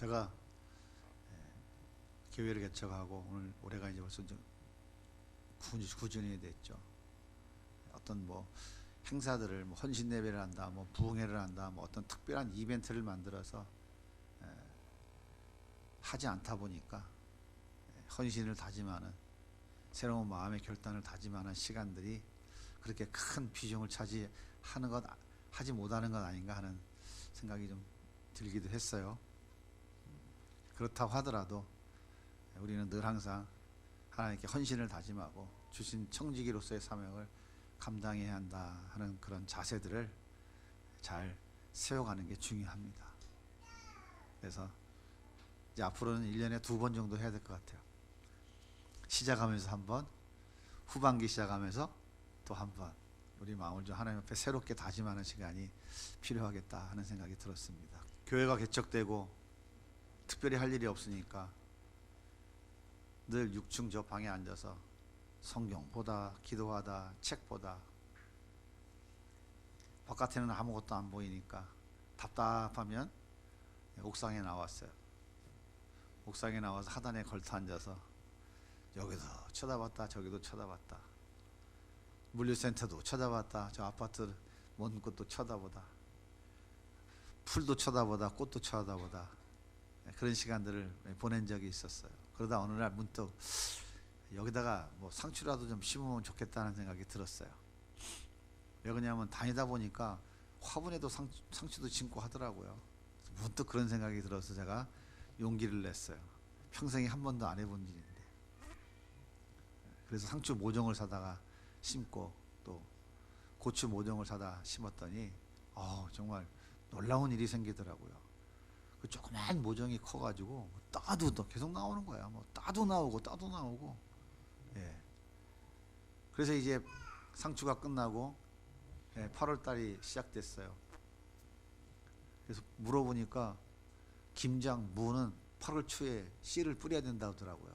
제가 교회를 개척하고 올해가 이제 벌써 좀 9주년이 됐죠. 어떤 행사들을 헌신 예배를 한다, 부흥회를 한다, 어떤 특별한 이벤트를 만들어서 하지 않다 보니까 헌신을 다짐하는, 새로운 마음의 결단을 다짐하는 시간들이 그렇게 큰 비중을 하지 못하는 것 아닌가 하는 생각이 좀 들기도 했어요. 그렇다고 하더라도 우리는 늘 항상 하나님께 헌신을 다짐하고 주신 청지기로서의 사명을 감당해야 한다 하는 그런 자세들을 잘 세워가는 게 중요합니다. 그래서 이제 앞으로는 1년에 2번 정도 해야 될 것 같아요. 시작하면서 한 번, 후반기 시작하면서 또 한 번, 우리 마음을 좀 하나님 앞에 새롭게 다짐하는 시간이 필요하겠다 하는 생각이 들었습니다. 교회가 개척되고 특별히 할 일이 없으니까 늘 6층 저 방에 앉아서 성경 보다, 기도하다, 책 보다, 바깥에는 아무것도 안 보이니까 답답하면 옥상에 나왔어요. 옥상에 나와서 하단에 걸터 앉아서 여기도 쳐다봤다, 저기도 쳐다봤다, 물류센터도 쳐다봤다, 저 아파트 먼 곳도 쳐다보다, 풀도 쳐다보다, 꽃도 쳐다보다, 그런 시간들을 보낸 적이 있었어요. 그러다 어느 날 문득 여기다가 상추라도 좀 심으면 좋겠다는 생각이 들었어요. 왜 그러냐면 다니다 보니까 화분에도 상추도 심고 하더라고요. 문득 그런 생각이 들어서 제가 용기를 냈어요. 평생에 한 번도 안 해본 일인데. 그래서 상추 모종을 사다가 심고 또 고추 모종을 사다 심었더니 정말 놀라운 일이 생기더라고요. 그 조그만 모종이 커가지고 따도 계속 나오는 거야. 따도 나오고. 예. 그래서 이제 상추가 끝나고 8월 달이 시작됐어요. 그래서 물어보니까 김장, 무는 8월 초에 씨를 뿌려야 된다고 하더라고요.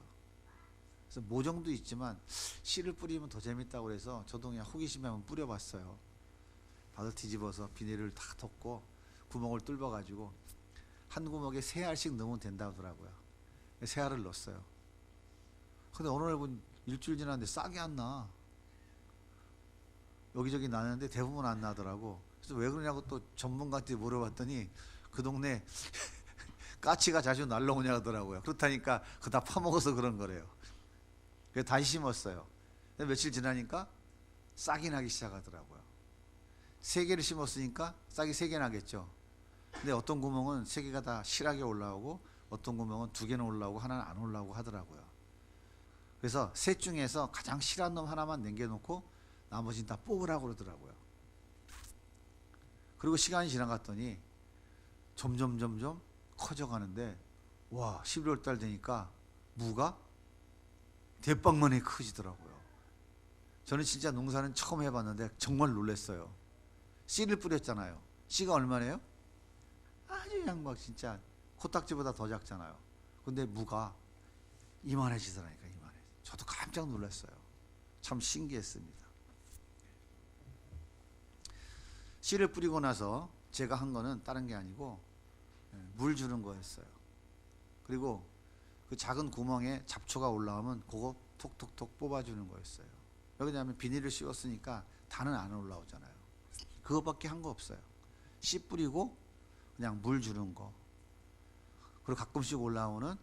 그래서 모종도 있지만 씨를 뿌리면 더 재밌다고 그래서 저도 그냥 호기심에 한번 뿌려봤어요. 밭을 뒤집어서 비닐을 다 덮고 구멍을 뚫어가지고 한 구멍에 3알씩 넣으면 된다고 하더라고요. 3알을 넣었어요. 근데 어느 날 보니 일주일 지났는데 싹이 안 나. 여기저기 나는데 대부분 안 나더라고. 그래서 왜 그러냐고 또 전문가한테 물어봤더니 그 동네 까치가 자주 날라오냐 하더라고요. 그렇다니까 그거 다 파먹어서 그런 거래요. 그래서 다시 심었어요. 며칠 지나니까 싹이 나기 시작하더라고요. 3개를 심었으니까 싹이 3개 나겠죠. 근데 어떤 구멍은 3개가 다 실하게 올라오고 어떤 구멍은 2개는 올라오고 하나는 안 올라오고 하더라고요. 그래서 셋 중에서 가장 실한 놈 하나만 남겨놓고 나머지는 다 뽑으라고 그러더라고요. 그리고 시간이 지나갔더니 점점 커져가는데 11월 달 되니까 무가 대빵만에 커지더라고요. 저는 진짜 농사는 처음 해봤는데 정말 놀랐어요. 씨를 뿌렸잖아요. 씨가 얼마네요? 아주 그냥 진짜 코딱지보다 더 작잖아요. 근데 무가 이만해지더라니까. 저도 깜짝 놀랐어요. 참 신기했습니다. 씨를 뿌리고 나서 제가 한 거는 다른 게 아니고 물 주는 거였어요. 그리고 그 작은 구멍에 잡초가 올라오면 그거 톡톡톡 뽑아주는 거였어요. 왜 그러냐면 비닐을 씌웠으니까 다는 안 올라오잖아요. 그거밖에 한 거 없어요. 씨 뿌리고 그냥 물 주는 거. 그리고 가끔씩 올라오는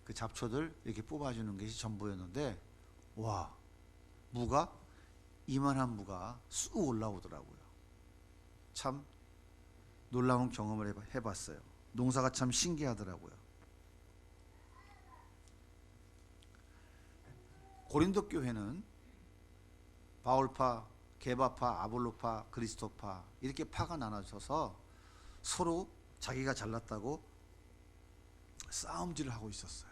그 잡초들 이렇게 뽑아주는 것이 전부였는데 무가 이만한 무가 쑥 올라오더라고요. 참 놀라운 경험을 해봤어요. 농사가 참 신기하더라고요. 고린도 교회는 바울파, 게바파, 아볼로파, 그리스도파 이렇게 파가 나눠져서 서로 자기가 잘났다고 싸움질을 하고 있었어요.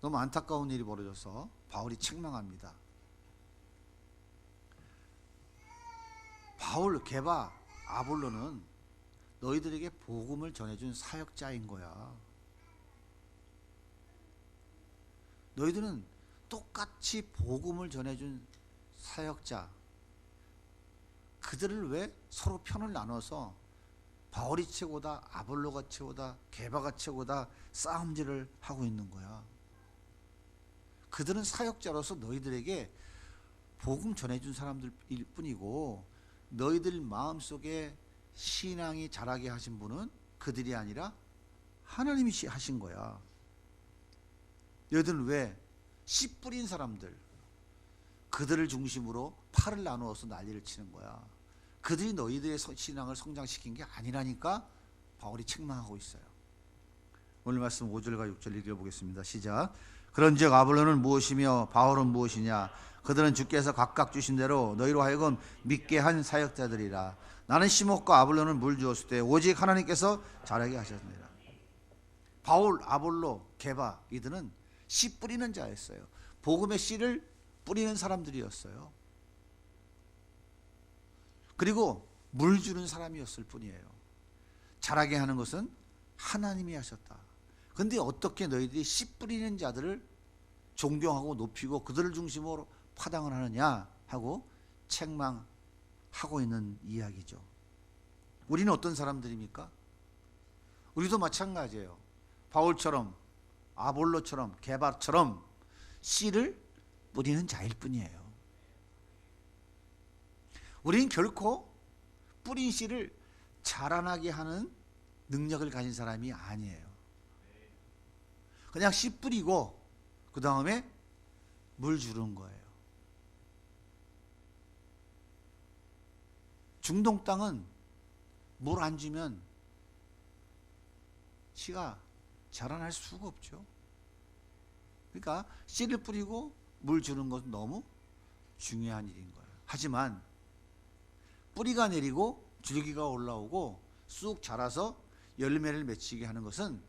너무 안타까운 일이 벌어져서 바울이 책망합니다. 바울, 게바, 아볼로는 너희들에게 복음을 전해준 사역자인 거야. 너희들은 똑같이 복음을 전해준 사역자. 그들을 왜 서로 편을 나눠서 바울이 최고다, 아볼로가 최고다, 게바가 최고다 싸움질을 하고 있는 거야. 그들은 사역자로서 너희들에게 복음 전해준 사람들일 뿐이고, 너희들 마음속에 신앙이 자라게 하신 분은 그들이 아니라 하나님이 하신 거야. 너희들은 왜 씨 뿌린 사람들, 그들을 중심으로 팔을 나누어서 난리를 치는 거야. 그들이 너희들의 신앙을 성장시킨 게 아니라니까 바울이 책망하고 있어요. 오늘 말씀 5절과 6절 읽어보겠습니다. 시작. 그런즉 아볼로는 무엇이며 바울은 무엇이냐? 그들은 주께서 각각 주신 대로 너희로 하여금 믿게 한 사역자들이라. 나는 심었고 아볼로는 물 주었을 때 오직 하나님께서 자라게 하셨느니라. 바울, 아볼로, 게바 이들은 씨 뿌리는 자였어요. 복음의 씨를 뿌리는 사람들이었어요. 그리고 물 주는 사람이었을 뿐이에요. 자라게 하는 것은 하나님이 하셨다. 근데 어떻게 너희들이 씨 뿌리는 자들을 존경하고 높이고 그들을 중심으로 파당을 하느냐 하고 책망하고 있는 이야기죠. 우리는 어떤 사람들입니까? 우리도 마찬가지예요. 바울처럼, 아볼로처럼, 게바처럼 씨를 뿌리는 자일 뿐이에요. 우리는 결코 뿌린 씨를 자라나게 하는 능력을 가진 사람이 아니에요. 그냥 씨 뿌리고 그 다음에 물 주는 거예요. 중동 땅은 물 안 주면 씨가 자라날 수가 없죠. 그러니까 씨를 뿌리고 물 주는 것은 너무 중요한 일인 거예요. 하지만 뿌리가 내리고 줄기가 올라오고 쑥 자라서 열매를 맺히게 하는 것은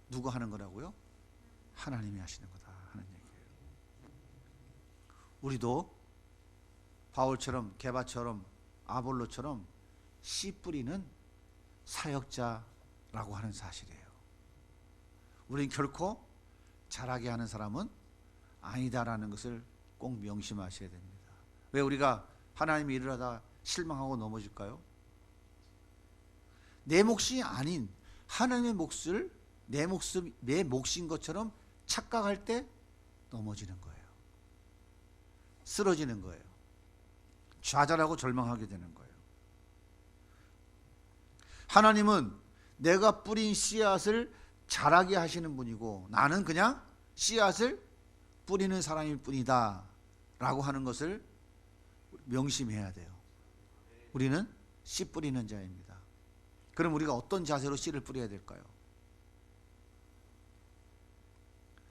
누가 하는 거라고요? 하나님이 하시는 거다 하는 얘기예요. 우리도 바울처럼, 게바처럼, 아볼로처럼 씨 뿌리는 사역자라고 하는 사실이에요. 우리는 결코 자라게 하는 사람은 아니다라는 것을 꼭 명심하셔야 됩니다. 왜 우리가 하나님의 일을 하다 실망하고 넘어질까요? 내 몫이 아닌 하나님의 몫을 내 몫인 것처럼 착각할 때 넘어지는 거예요. 쓰러지는 거예요. 좌절하고 절망하게 되는 거예요. 하나님은 내가 뿌린 씨앗을 자라게 하시는 분이고 나는 그냥 씨앗을 뿌리는 사람일 뿐이다 라고 하는 것을 명심해야 돼요. 우리는 씨 뿌리는 자입니다. 그럼 우리가 어떤 자세로 씨를 뿌려야 될까요?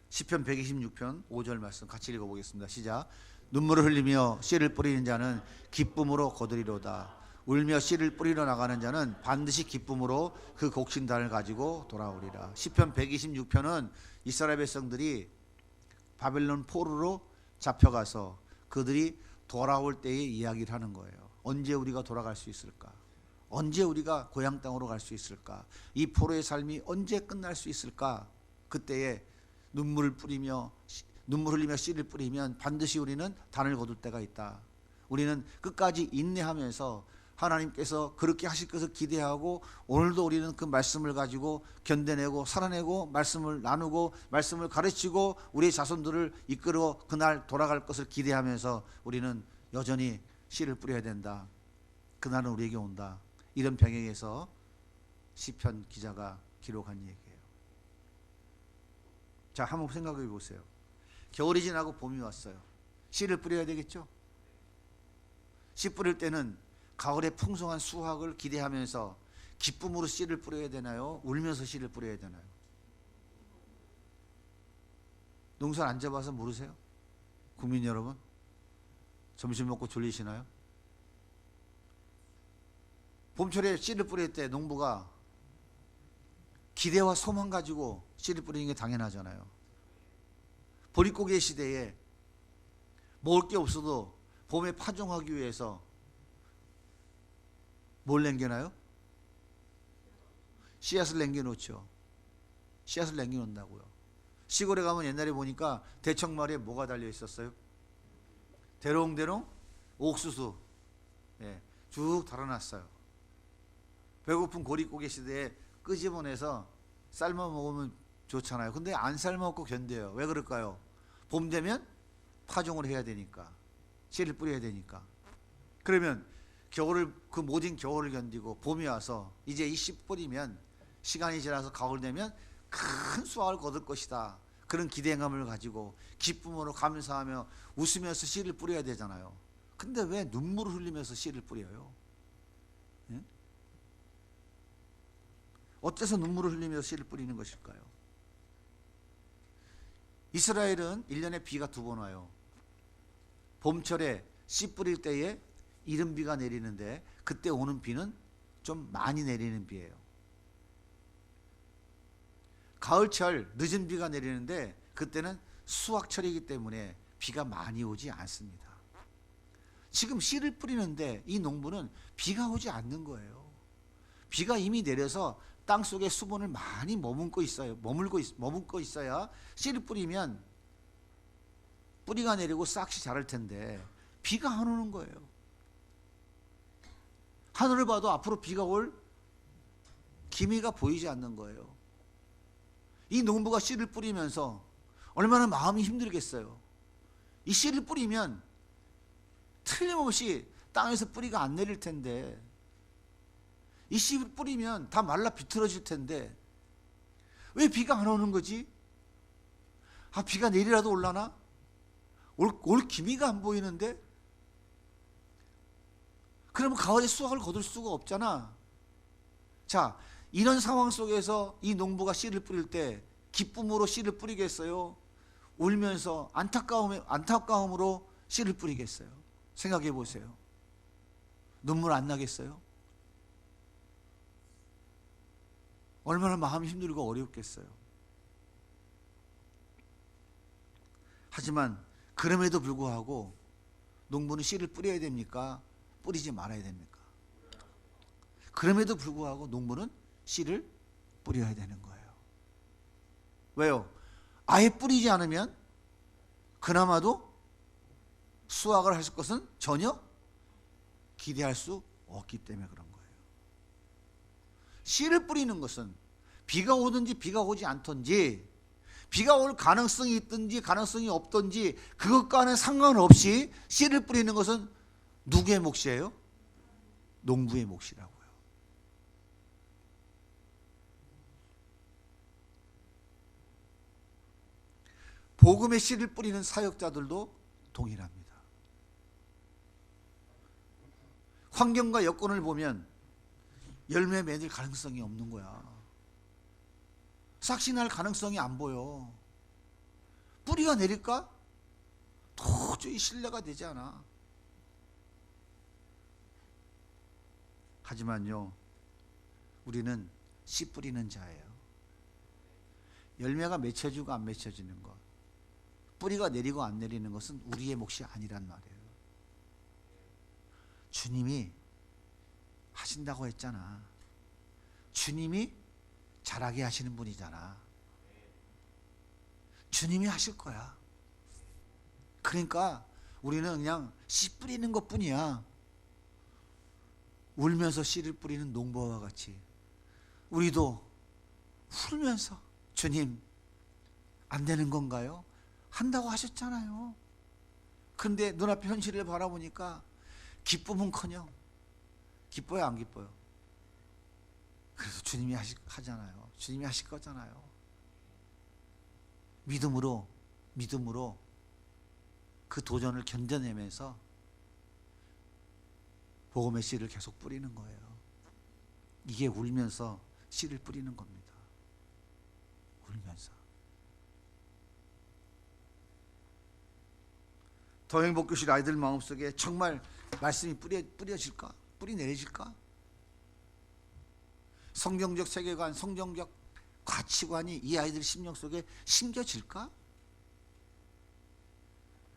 시편 126편 5절 말씀 같이 읽어보겠습니다. 시작. 눈물을 흘리며 씨를 뿌리는 자는 기쁨으로 거두리로다. 울며 씨를 뿌리러 나가는 자는 반드시 기쁨으로 그 곡신단을 가지고 돌아오리라. 시편 126편은 이스라엘 백성들이 바벨론 포로로 잡혀가서 그들이 돌아올 때의 이야기를 하는 거예요. 언제 우리가 돌아갈 수 있을까? 언제 우리가 고향 땅으로 갈 수 있을까? 이 포로의 삶이 언제 끝날 수 있을까? 그때에 눈물을 흘리며 씨를 뿌리면 반드시 우리는 단을 거둘 때가 있다. 우리는 끝까지 인내하면서 하나님께서 그렇게 하실 것을 기대하고 오늘도 우리는 그 말씀을 가지고 견뎌내고 살아내고 말씀을 나누고 말씀을 가르치고 우리의 자손들을 이끌어 그날 돌아갈 것을 기대하면서 우리는 여전히 씨를 뿌려야 된다. 그날은 우리에게 온다. 이런 배경에서 시편 기자가 기록한 얘기예요. 자, 한번 생각해 보세요. 겨울이 지나고 봄이 왔어요. 씨를 뿌려야 되겠죠? 씨 뿌릴 때는 가을의 풍성한 수확을 기대하면서 기쁨으로 씨를 뿌려야 되나요? 울면서 씨를 뿌려야 되나요? 농사를 안 잡아서 모르세요? 국민 여러분, 점심 먹고 졸리시나요? 봄철에 씨를 뿌릴 때 농부가 기대와 소망 가지고 씨를 뿌리는 게 당연하잖아요. 보릿고개 시대에 먹을 게 없어도 봄에 파종하기 위해서 뭘 남겨놔요? 씨앗을 남겨놓죠. 씨앗을 남겨놓는다고요. 시골에 가면 옛날에 보니까 대청마루에 뭐가 달려 있었어요? 대롱대롱 옥수수 쭉 달아놨어요. 배고픈 고리고개 시대에 끄집어내서 삶아 먹으면 좋잖아요. 근데 안 삶아 먹고 견뎌요. 왜 그럴까요? 봄 되면 파종을 해야 되니까, 씨를 뿌려야 되니까. 그러면 겨울을, 그 모든 겨울을 견디고 봄이 와서 이제 이 씨 뿌리면 시간이 지나서 가을 되면 큰 수확을 거둘 것이다. 그런 기대감을 가지고 기쁨으로 감사하며 웃으면서 씨를 뿌려야 되잖아요. 근데 왜 눈물을 흘리면서 씨를 뿌려요? 예? 어째서 눈물을 흘리면서 씨를 뿌리는 것일까요? 이스라엘은 1년에 비가 2번 와요. 봄철에 씨 뿌릴 때에 이른 비가 내리는데 그때 오는 비는 좀 많이 내리는 비예요. 가을철 늦은 비가 내리는데 그때는 수확철이기 때문에 비가 많이 오지 않습니다. 지금 씨를 뿌리는데 이 농부는 비가 오지 않는 거예요. 비가 이미 내려서 땅 속에 수분을 많이 머금고 있어요. 머금고 있어야 씨를 뿌리면 뿌리가 내리고 싹이 자랄 텐데 비가 안 오는 거예요. 하늘을 봐도 앞으로 비가 올 기미가 보이지 않는 거예요. 이 농부가 씨를 뿌리면서 얼마나 마음이 힘들겠어요. 이 씨를 뿌리면 틀림없이 땅에서 뿌리가 안 내릴 텐데, 이 씨를 뿌리면 다 말라 비틀어질 텐데 왜 비가 안 오는 거지? 아, 비가 내리라도 올라나? 올 기미가 안 보이는데? 그러면 가을에 수확을 거둘 수가 없잖아. 자, 이런 상황 속에서 이 농부가 씨를 뿌릴 때 기쁨으로 씨를 뿌리겠어요? 울면서 안타까움으로 씨를 뿌리겠어요? 생각해 보세요. 눈물 안 나겠어요? 얼마나 마음이 힘들고 어렵겠어요. 하지만 그럼에도 불구하고 농부는 씨를 뿌려야 됩니까? 뿌리지 말아야 됩니까? 그럼에도 불구하고 농부는 씨를 뿌려야 되는 거예요. 왜요? 아예 뿌리지 않으면 그나마도 수확을 할 것은 전혀 기대할 수 없기 때문에 그런 거예요. 씨를 뿌리는 것은 비가 오든지 비가 오지 않든지, 비가 올 가능성이 있든지 가능성이 없든지 그것과는 상관없이 씨를 뿌리는 것은 누구의 몫이에요? 농부의 몫이라고요. 복음의 씨를 뿌리는 사역자들도 동일합니다. 환경과 여건을 보면 열매 맺을 가능성이 없는 거야. 싹이 날 가능성이 안 보여. 뿌리가 내릴까? 도저히 신뢰가 되지 않아. 하지만요, 우리는 씨 뿌리는 자예요. 열매가 맺혀지고 안 맺혀지는 것, 뿌리가 내리고 안 내리는 것은 우리의 몫이 아니란 말이에요. 주님이 하신다고 했잖아. 주님이 잘하게 하시는 분이잖아. 주님이 하실 거야. 그러니까 우리는 그냥 씨 뿌리는 것 뿐이야. 울면서 씨를 뿌리는 농부와 같이 우리도 울면서, 주님 안 되는 건가요? 한다고 하셨잖아요. 그런데 눈앞의 현실을 바라보니까 기쁨은커녕, 기뻐요 안 기뻐요? 그래서 주님이 하잖아요. 주님이 하실 거잖아요. 믿음으로 그 도전을 견뎌내면서 복음의 씨를 계속 뿌리는 거예요. 이게 울면서 씨를 뿌리는 겁니다. 울면서. 더 행복교실 아이들 마음속에 정말 말씀이 뿌려질까? 뿌리 내려질까? 성경적 세계관, 성경적 가치관이 이 아이들 심령 속에 심겨질까?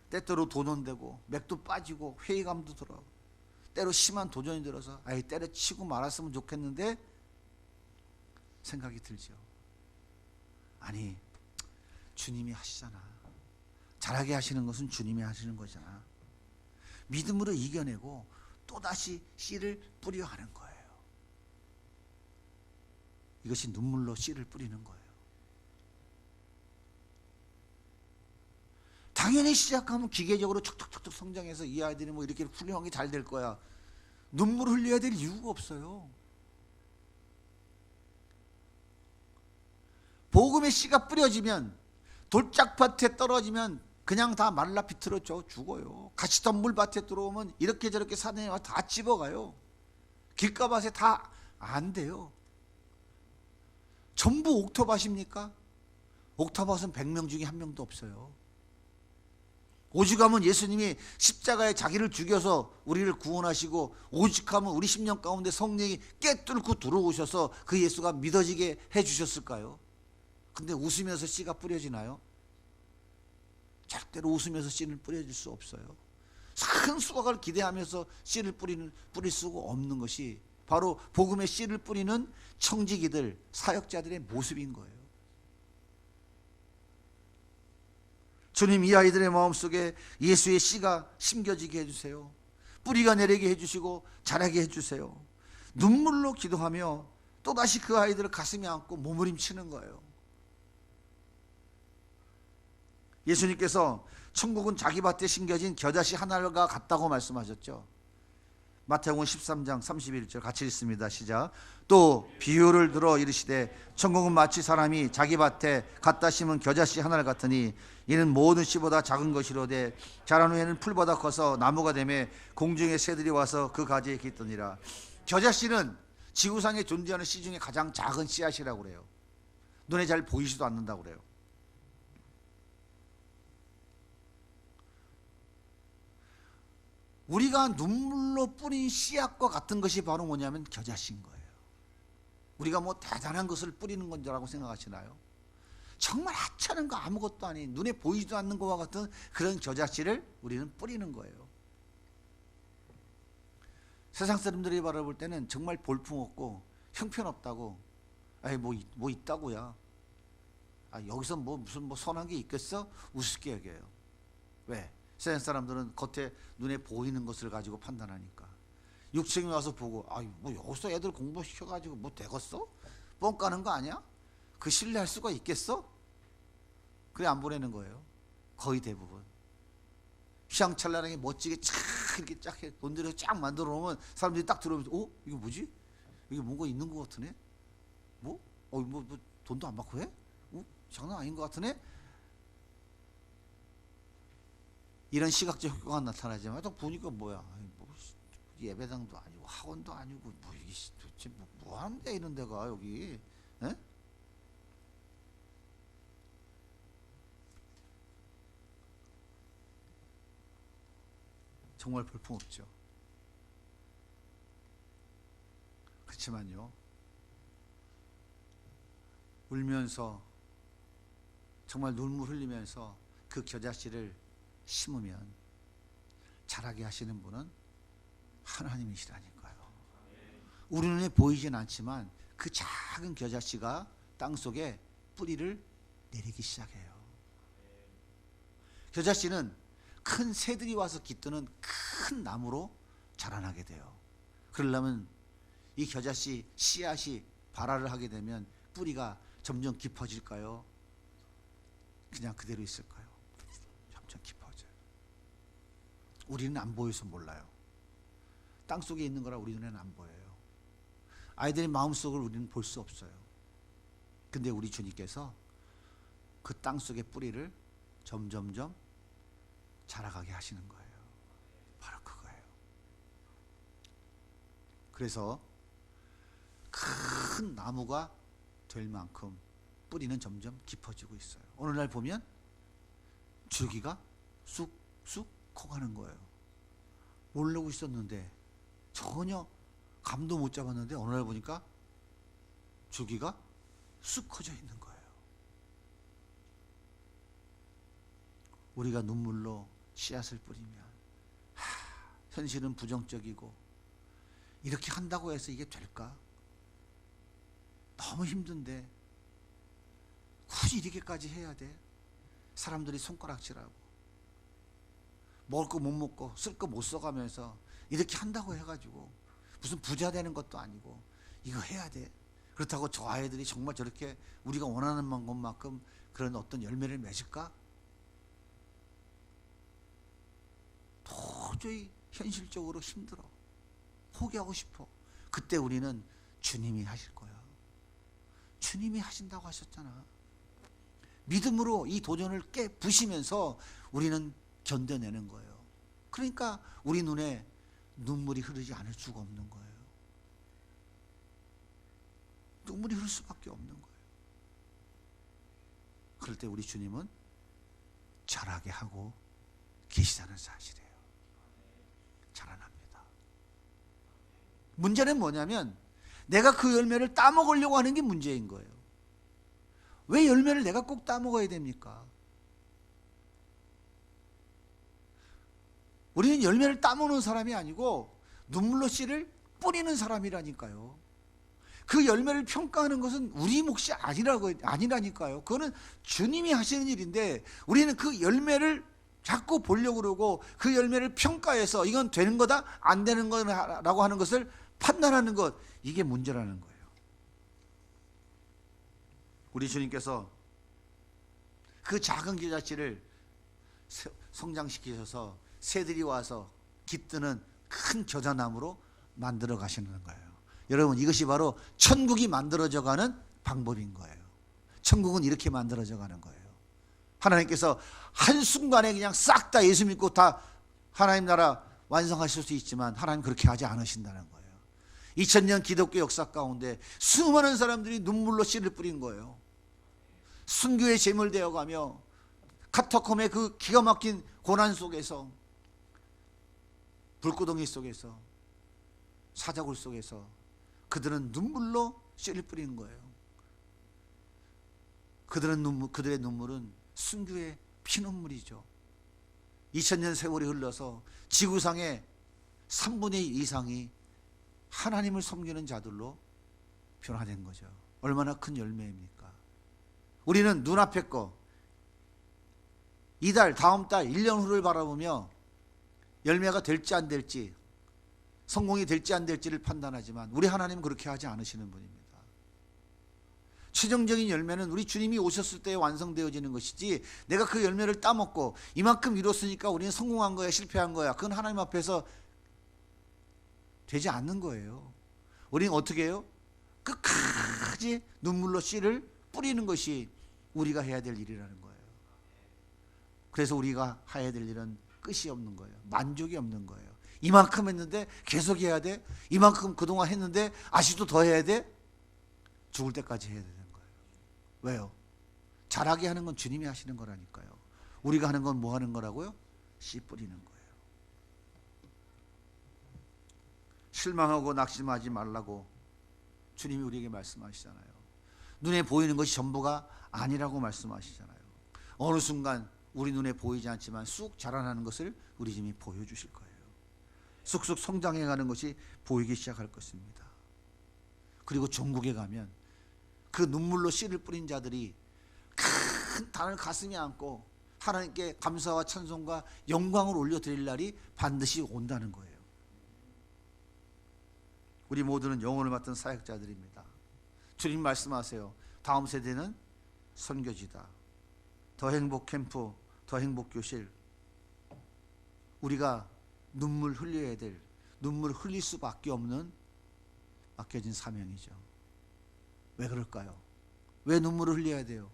때때로 도전되고 맥도 빠지고 회의감도 들어, 때로 심한 도전이 들어서 아이 때려치고 말았으면 좋겠는데 생각이 들죠. 아니, 주님이 하시잖아. 잘하게 하시는 것은 주님이 하시는 거잖아. 믿음으로 이겨내고 또다시 씨를 뿌려 하는 거예요. 이것이 눈물로 씨를 뿌리는 거예요. 당연히 시작하면 기계적으로 촉촉촉촉 성장해서 이 아이들이 뭐 이렇게 훌륭하게 잘 될 거야. 눈물 흘려야 될 이유가 없어요. 복음의 씨가 뿌려지면, 돌짝밭에 떨어지면 그냥 다 말라 비틀어져 죽어요. 가시덤불밭에 들어오면 이렇게 저렇게 사내에 와 다 집어가요. 길가밭에 다 안 돼요. 전부 옥토밭입니까? 옥토밭은 100명 중에 1명도 없어요. 오죽하면 예수님이 십자가에 자기를 죽여서 우리를 구원하시고, 오죽하면 우리 심령 가운데 성령이 깨뚫고 들어오셔서 그 예수가 믿어지게 해주셨을까요? 근데 웃으면서 씨가 뿌려지나요? 절대로 웃으면서 씨를 뿌려질 수 없어요. 큰 수확을 기대하면서 씨를 뿌릴 수가 없는 것이 바로 복음의 씨를 뿌리는 청지기들, 사역자들의 모습인 거예요. 주님, 이 아이들의 마음속에 예수의 씨가 심겨지게 해주세요. 뿌리가 내리게 해주시고 자라게 해주세요. 눈물로 기도하며 또다시 그 아이들을 가슴에 안고 몸부림치는 거예요. 예수님께서 천국은 자기 밭에 심겨진 겨자씨 하나가 같다고 말씀하셨죠. 마태복음 13장 31절 같이 읽습니다. 시작. 또 비유를 들어 이르시되 천국은 마치 사람이 자기 밭에 갖다 심은 겨자씨 하나를 같으니 이는 모든 씨보다 작은 것이로되 자란 후에는 풀보다 커서 나무가 되매 공중의 새들이 와서 그 가지에 깃드니라. 겨자씨는 지구상에 존재하는 씨 중에 가장 작은 씨앗이라고 그래요. 눈에 잘 보이지도 않는다고 그래요. 우리가 눈물로 뿌린 씨앗과 같은 것이 바로 뭐냐면 겨자씨인 거예요. 우리가 뭐 대단한 것을 뿌리는 건 줄 알고 생각하시나요? 정말 하찮은 거, 아무것도 아닌 눈에 보이지도 않는 것과 같은 그런 겨자씨를 우리는 뿌리는 거예요. 세상 사람들이 바라볼 때는 정말 볼품없고 형편없다고, 아이 뭐 있다고야, 여기서 뭐 무슨 뭐 선한 게 있겠어? 우습게 여겨요. 왜? 세상 사람들은 겉에 눈에 보이는 것을 가지고 판단하니까. 육청이 와서 보고, 뭐 여기서 애들 공부시켜가지고 뭐 되겠어? 뻥 까는 거 아니야? 그 신뢰할 수가 있겠어? 그래 안 보내는 거예요. 거의 대부분. 휘황찬란하게 멋지게 쫙 이렇게 쫙 돈들여 쫙 만들어 놓으면 사람들이 딱 들어오면서, 이거 뭐지? 이게 뭔가 있는 것 같으네? 뭐 돈도 안 받고 해? 장난 아닌 것 같으네? 이런 시각적 효과가 나타나지만 딱 보니까 뭐야, 예배당도 아니고 학원도 아니고 이게 도대체 뭐 하는 데 이런 데가 여기? 에? 정말 볼품없죠. 그렇지만요, 울면서 정말 눈물 흘리면서 그 겨자씨를 심으면 자라게 하시는 분은 하나님이시라니까요. 우리 눈에 보이진 않지만 그 작은 겨자씨가 땅속에 뿌리를 내리기 시작해요. 겨자씨는 큰 새들이 와서 깃드는 큰 나무로 자라나게 돼요. 그러려면 이 겨자씨 씨앗이 발화를 하게 되면 뿌리가 점점 깊어질까요? 그냥 그대로 있을까요? 점점 깊어져요. 우리는 안 보여서 몰라요. 땅속에 있는 거라 우리 눈에는 안 보여요. 아이들의 마음속을 우리는 볼 수 없어요. 근데 우리 주님께서 그 땅속의 뿌리를 점점점 자라가게 하시는 거예요. 바로 그거예요. 그래서 큰 나무가 될 만큼 뿌리는 점점 깊어지고 있어요. 오늘날 보면 줄기가 쑥쑥 커가는 거예요. 모르고 있었는데 전혀 감도 못 잡았는데 어느 날 보니까 줄기가 쑥 커져 있는 거예요. 우리가 눈물로 씨앗을 뿌리면 현실은 부정적이고, 이렇게 한다고 해서 이게 될까? 너무 힘든데 굳이 이렇게까지 해야 돼? 사람들이 손가락질하고 먹을 거 못 먹고 쓸 거 못 써가면서 이렇게 한다고 해가지고 무슨 부자 되는 것도 아니고 이거 해야 돼? 그렇다고 저 아이들이 정말 저렇게 우리가 원하는 것만큼 그런 어떤 열매를 맺을까? 도저히 현실적으로 힘들어. 포기하고 싶어. 그때 우리는 주님이 하실 거야. 주님이 하신다고 하셨잖아. 믿음으로 이 도전을 부시면서 우리는 견뎌내는 거예요. 그러니까 우리 눈에 눈물이 흐르지 않을 수가 없는 거예요. 눈물이 흐를 수밖에 없는 거예요. 그럴 때 우리 주님은 자라게 하고 계시다는 사실이에요. 자라납니다. 문제는 뭐냐면 내가 그 열매를 따먹으려고 하는 게 문제인 거예요. 왜 열매를 내가 꼭 따먹어야 됩니까? 우리는 열매를 따먹는 사람이 아니고 눈물로 씨를 뿌리는 사람이라니까요. 그 열매를 평가하는 것은 우리 몫이 아니라니까요. 그거는 주님이 하시는 일인데 우리는 그 열매를 자꾸 보려고 그러고 그 열매를 평가해서 이건 되는 거다 안 되는 거라고 하는 것을 판단하는 것, 이게 문제라는 거예요. 우리 주님께서 그 작은 겨자씨를 성장시키셔서 새들이 와서 깃드는 큰 겨자나무로 만들어 가시는 거예요. 여러분, 이것이 바로 천국이 만들어져 가는 방법인 거예요. 천국은 이렇게 만들어져 가는 거예요. 하나님께서 한순간에 그냥 싹 다 예수 믿고 다 하나님 나라 완성하실 수 있지만 하나님 그렇게 하지 않으신다는 거예요. 2000년 기독교 역사 가운데 수많은 사람들이 눈물로 씨를 뿌린 거예요. 순교의 제물되어 가며 카타콤의 그 기가 막힌 고난 속에서, 불구덩이 속에서, 사자굴 속에서 그들은 눈물로 씨를 뿌리는 거예요. 그들의 눈물은 순교의 피눈물이죠. 2000년 세월이 흘러서 지구상의 3분의 1 이상이 하나님을 섬기는 자들로 변화된 거죠. 얼마나 큰 열매입니까? 우리는 눈앞의 거, 이달, 다음 달, 1년 후를 바라보며 열매가 될지 안 될지, 성공이 될지 안 될지를 판단하지만 우리 하나님은 그렇게 하지 않으시는 분입니다. 최종적인 열매는 우리 주님이 오셨을 때 완성되어지는 것이지, 내가 그 열매를 따먹고 이만큼 이뤘으니까 우리는 성공한 거야 실패한 거야, 그건 하나님 앞에서 되지 않는 거예요. 우리는 어떻게 해요? 끝까지 눈물로 씨를 뿌리는 것이 우리가 해야 될 일이라는 거예요. 그래서 우리가 해야 될 일은 끝이 없는 거예요. 만족이 없는 거예요. 이만큼 했는데 계속 해야 돼? 이만큼 그동안 했는데 아직도 더 해야 돼? 죽을 때까지 해야 되는 거예요. 왜요? 잘하게 하는 건 주님이 하시는 거라니까요. 우리가 하는 건 뭐 하는 거라고요? 씨 뿌리는 거예요. 실망하고 낙심하지 말라고 주님이 우리에게 말씀하시잖아요. 눈에 보이는 것이 전부가 아니라고 말씀하시잖아요. 어느 순간 우리 눈에 보이지 않지만 쑥 자라나는 것을 우리 주님이 보여주실 거예요. 쑥쑥 성장해가는 것이 보이기 시작할 것입니다. 그리고 종국에 가면 그 눈물로 씨를 뿌린 자들이 큰 단을 가슴에 안고 하나님께 감사와 찬송과 영광을 올려드릴 날이 반드시 온다는 거예요. 우리 모두는 영혼을 맡은 사역자들입니다. 주님 말씀하세요. 다음 세대는 선교지다. 더 행복 캠프, 더 행복 교실. 우리가 눈물 흘려야 될, 눈물 흘릴 수밖에 없는 맡겨진 사명이죠. 왜 그럴까요? 왜 눈물을 흘려야 돼요?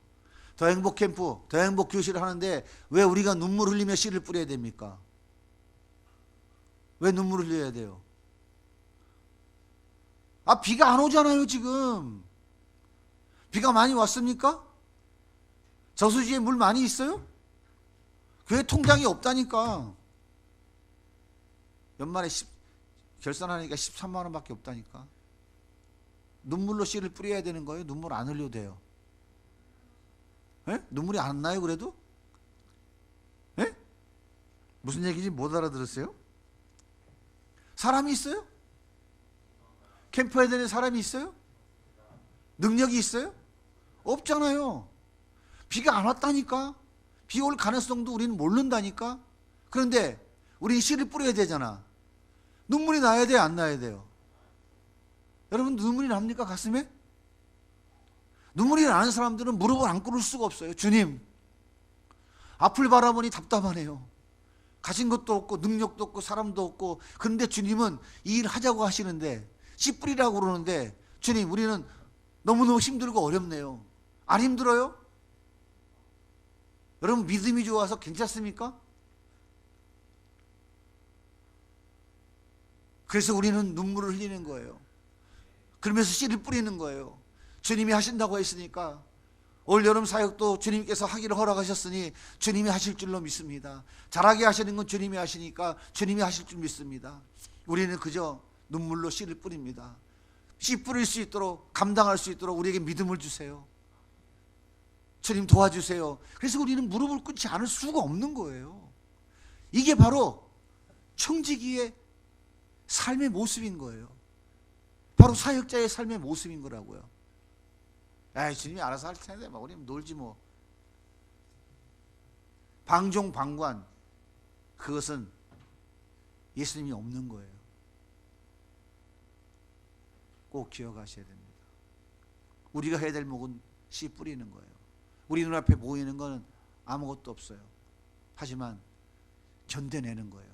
더 행복 캠프, 더 행복 교실을 하는데 왜 우리가 눈물 흘리며 씨를 뿌려야 됩니까? 왜 눈물을 흘려야 돼요? 비가 안 오잖아요. 지금 비가 많이 왔습니까? 저수지에 물 많이 있어요? 교회 통장이 없다니까. 연말에 결산하니까 13만 원밖에 없다니까. 눈물로 씨를 뿌려야 되는 거예요? 눈물 안 흘려도 돼요? 에? 눈물이 안 나요 그래도? 에? 무슨 얘기인지 못 알아들었어요? 사람이 있어요? 캠프에 다니는 사람이 있어요? 능력이 있어요? 없잖아요. 비가 안 왔다니까. 비 올 가능성도 우리는 모른다니까. 그런데 우리는 씨를 뿌려야 되잖아. 눈물이 나야 돼요? 안 나야 돼요? 여러분 눈물이 납니까 가슴에? 눈물이 나는 사람들은 무릎을 안 꿇을 수가 없어요. 주님, 앞을 바라보니 답답하네요. 가진 것도 없고 능력도 없고 사람도 없고, 그런데 주님은 이 일 하자고 하시는데, 씨 뿌리라고 그러는데, 주님, 우리는 너무너무 힘들고 어렵네요. 안 힘들어요? 여러분, 믿음이 좋아서 괜찮습니까? 그래서 우리는 눈물을 흘리는 거예요. 그러면서 씨를 뿌리는 거예요. 주님이 하신다고 했으니까, 올 여름 사역도 주님께서 하기를 허락하셨으니 주님이 하실 줄로 믿습니다. 잘하게 하시는 건 주님이 하시니까 주님이 하실 줄 믿습니다. 우리는 그저 눈물로 씨를 뿌립니다. 씨 뿌릴 수 있도록, 감당할 수 있도록 우리에게 믿음을 주세요. 주님 도와주세요. 그래서 우리는 무릎을 꿇지 않을 수가 없는 거예요. 이게 바로 청지기의 삶의 모습인 거예요. 바로 사역자의 삶의 모습인 거라고요. 에이, 주님이 알아서 할 텐데 뭐 우리는 놀지 뭐. 방종방관, 그것은 예수님이 없는 거예요. 꼭 기억하셔야 됩니다. 우리가 해야 될 목은 씨 뿌리는 거예요. 우리 눈앞에 보이는 건 아무것도 없어요. 하지만 견뎌내는 거예요.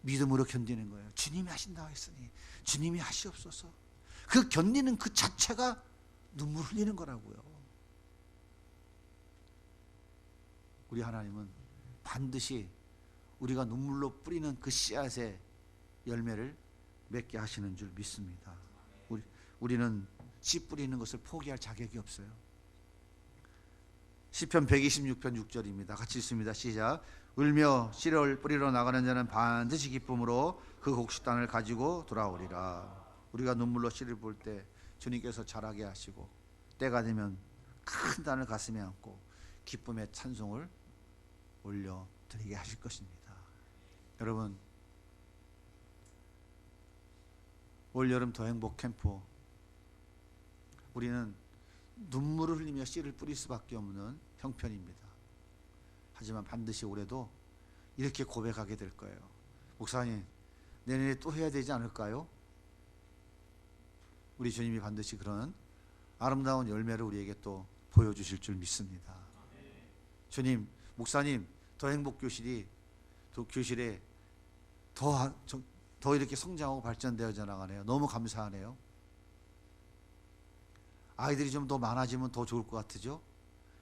믿음으로 견디는 거예요. 주님이 하신다 했으니 주님이 하시옵소서. 그 견디는 그 자체가 눈물 흘리는 거라고요. 우리 하나님은 반드시 우리가 눈물로 뿌리는 그 씨앗의 열매를 맺게 하시는 줄 믿습니다. 우리는 씨 뿌리는 것을 포기할 자격이 없어요. 시편 126편 6절입니다. 같이 읽습니다. 시작. 울며 씨를 뿌리러 나가는 자는 반드시 기쁨으로 그 곡식 땅을 가지고 돌아오리라. 우리가 눈물로 씨를 뿌릴 때 주님께서 자라게 하시고, 때가 되면 큰 단을 가슴에 안고 기쁨의 찬송을 올려드리게 하실 것입니다. 여러분, 올 여름 더 행복 캠프, 우리는 눈물을 흘리며 씨를 뿌릴 수밖에 없는 형편입니다. 하지만 반드시 올해도 이렇게 고백하게 될 거예요. 목사님, 내년에 또 해야 되지 않을까요? 우리 주님이 반드시 그런 아름다운 열매를 우리에게 또 보여주실 줄 믿습니다. 주님, 목사님, 더 행복교실이 교실에 더 이렇게 성장하고 발전되어져 나가네요. 너무 감사하네요. 아이들이 좀 더 많아지면 더 좋을 것 같으죠?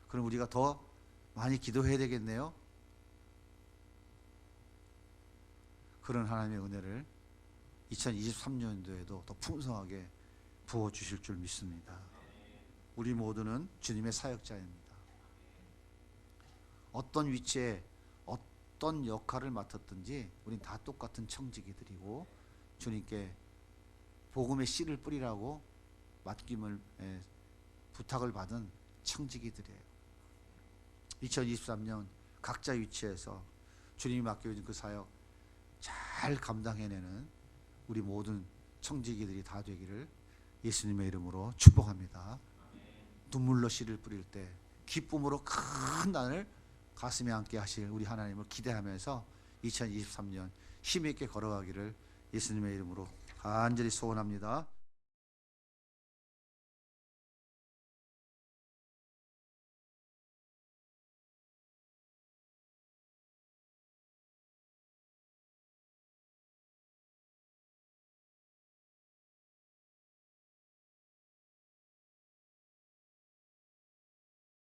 그럼 우리가 더 많이 기도해야 되겠네요. 그런 하나님의 은혜를 2023년도에도 더 풍성하게 부어주실 줄 믿습니다. 우리 모두는 주님의 사역자입니다. 어떤 위치에 어떤 역할을 맡았든지 우린 다 똑같은 청지기들이고, 주님께 복음의 씨를 뿌리라고 맡김을 부탁을 받은 청지기들이에요. 2023년 각자 위치에서 주님이 맡겨진 그 사역 잘 감당해내는 우리 모든 청지기들이 다 되기를 예수님의 이름으로 축복합니다. 눈물로 씨를 뿌릴 때 기쁨으로 큰 단을 가슴에 안게 하실 우리 하나님을 기대하면서 2023년 힘있게 걸어가기를 예수님의 이름으로 간절히 소원합니다.